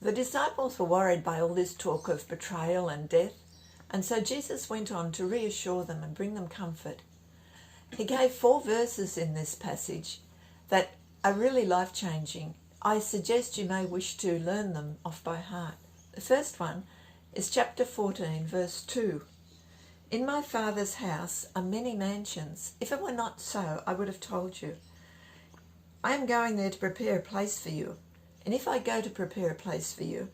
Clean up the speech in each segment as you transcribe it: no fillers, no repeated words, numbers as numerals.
The disciples were worried by all this talk of betrayal and death, and so Jesus went on to reassure them and bring them comfort. He gave 4 verses in this passage that are really life-changing. I suggest you may wish to learn them off by heart. The first one is chapter 14, verse 2. In my Father's house are many mansions. If it were not so, I would have told you. I am going there to prepare a place for you. And if I go to prepare a place for you,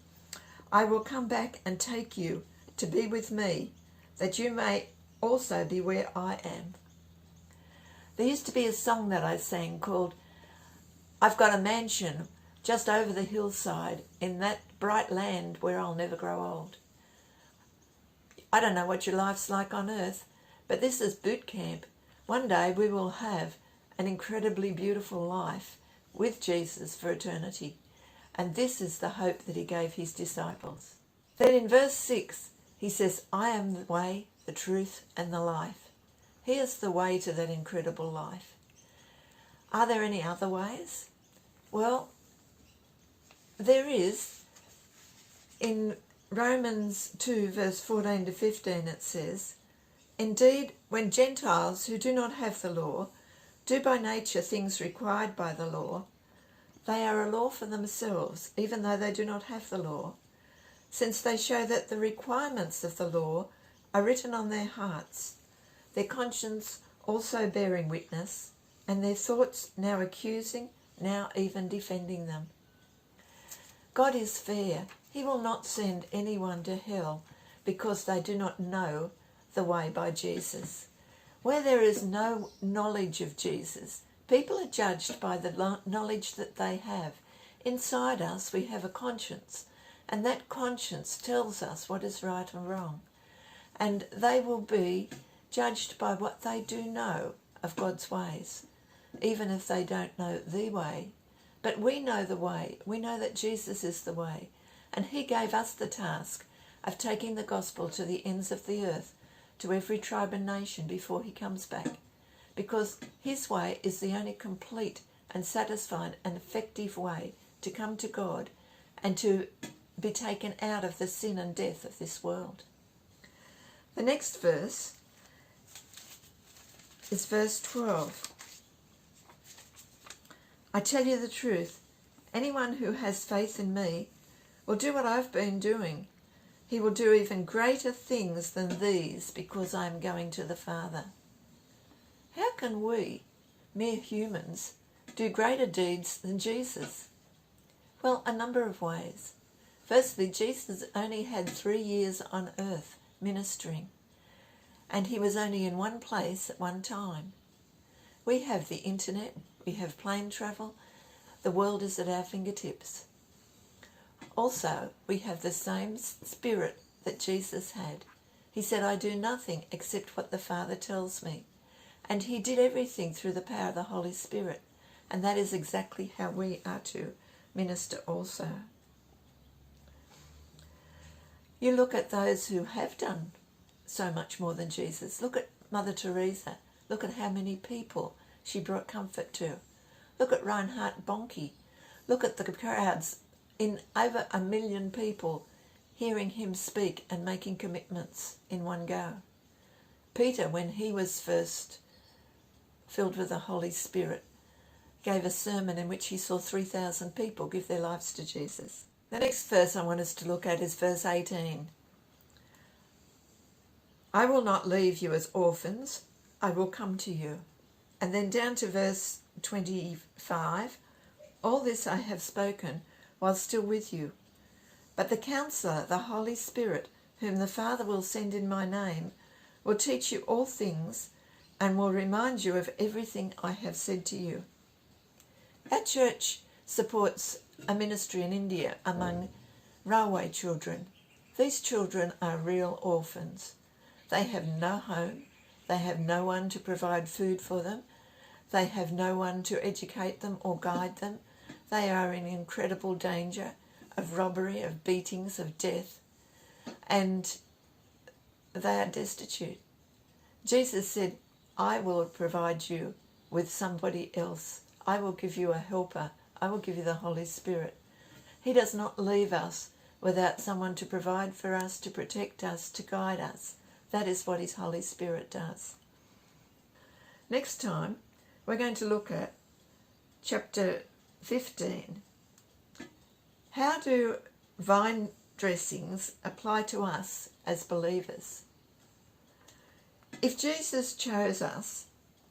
I will come back and take you to be with me, that you may also be where I am. There used to be a song that I sang called, I've got a mansion just over the hillside in that bright land where I'll never grow old. I don't know what your life's like on earth, but this is boot camp. One day we will have an incredibly beautiful life with Jesus for eternity. And this is the hope that he gave his disciples. Then in verse 6, he says, I am the way, the truth, and the life. He is the way to that incredible life. Are there any other ways? Well, there is. In Romans 2, verse 14 to 15, it says, Indeed, when Gentiles who do not have the law do by nature things required by the law, they are a law for themselves, even though they do not have the law, since they show that the requirements of the law are written on their hearts, their conscience also bearing witness, and their thoughts now accusing, now even defending them. God is fair. He will not send anyone to hell because they do not know the way by Jesus. Where there is no knowledge of Jesus, people are judged by the knowledge that they have. Inside us we have a conscience, and that conscience tells us what is right and wrong. And they will be judged by what they do know of God's ways, even if they don't know the way. But we know the way. We know that Jesus is the way. And he gave us the task of taking the gospel to the ends of the earth, to every tribe and nation before he comes back. Because his way is the only complete and satisfying and effective way to come to God and to be taken out of the sin and death of this world. The next verse is verse 12. I tell you the truth, anyone who has faith in me will do what I've been doing. He will do even greater things than these because I am going to the Father. How can we, mere humans, do greater deeds than Jesus? Well, a number of ways. Firstly, Jesus only had 3 years on earth ministering, and he was only in one place at one time. We have the internet, we have plane travel, the world is at our fingertips. Also, we have the same spirit that Jesus had. He said, I do nothing except what the Father tells me. And he did everything through the power of the Holy Spirit. And that is exactly how we are to minister also. You look at those who have done so much more than Jesus. Look at Mother Teresa. Look at how many people she brought comfort to. Look at Reinhard Bonnke. Look at the crowds in over 1 million people hearing him speak and making commitments in one go. Peter, when he was first filled with the Holy Spirit, gave a sermon in which he saw 3,000 people give their lives to Jesus. The next verse I want us to look at is verse 18. I will not leave you as orphans, I will come to you. And then down to verse 25, all this I have spoken while still with you. But the Counselor, the Holy Spirit, whom the Father will send in my name, will teach you all things and will remind you of everything I have said to you. Our church supports a ministry in India among railway children. These children are real orphans. They have no home. They have no one to provide food for them. They have no one to educate them or guide them. They are in incredible danger of robbery, of beatings, of death, and they are destitute. Jesus said, I will provide you with somebody else. I will give you a helper. I will give you the Holy Spirit. He does not leave us without someone to provide for us, to protect us, to guide us. That is what His Holy Spirit does. Next time, we're going to look at chapter 15. How do vine dressings apply to us as believers? If Jesus chose us,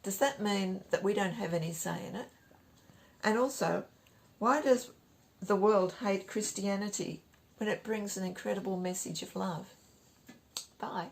does that mean that we don't have any say in it? And also, why does the world hate Christianity when it brings an incredible message of love? Bye.